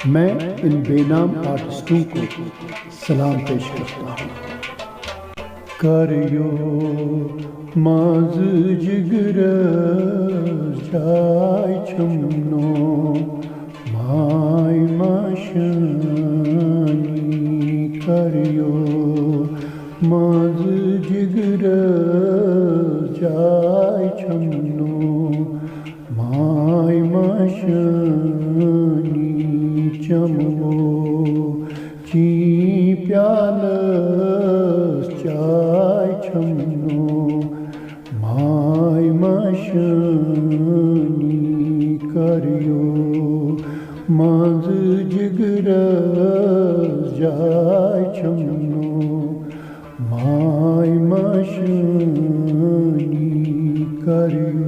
मैं इन बेनाम आर्टिस्टों को सलाम पेश करता हूँ। करियो माज जिगर जाय छमनो माय माशानी। करियो माज जिगर जाय छमनो माय माशानी। चमो ची प्यालस चाय छमनो माय माशानी। करियो माज जिगर जाय छमनो माय माशानी। करियो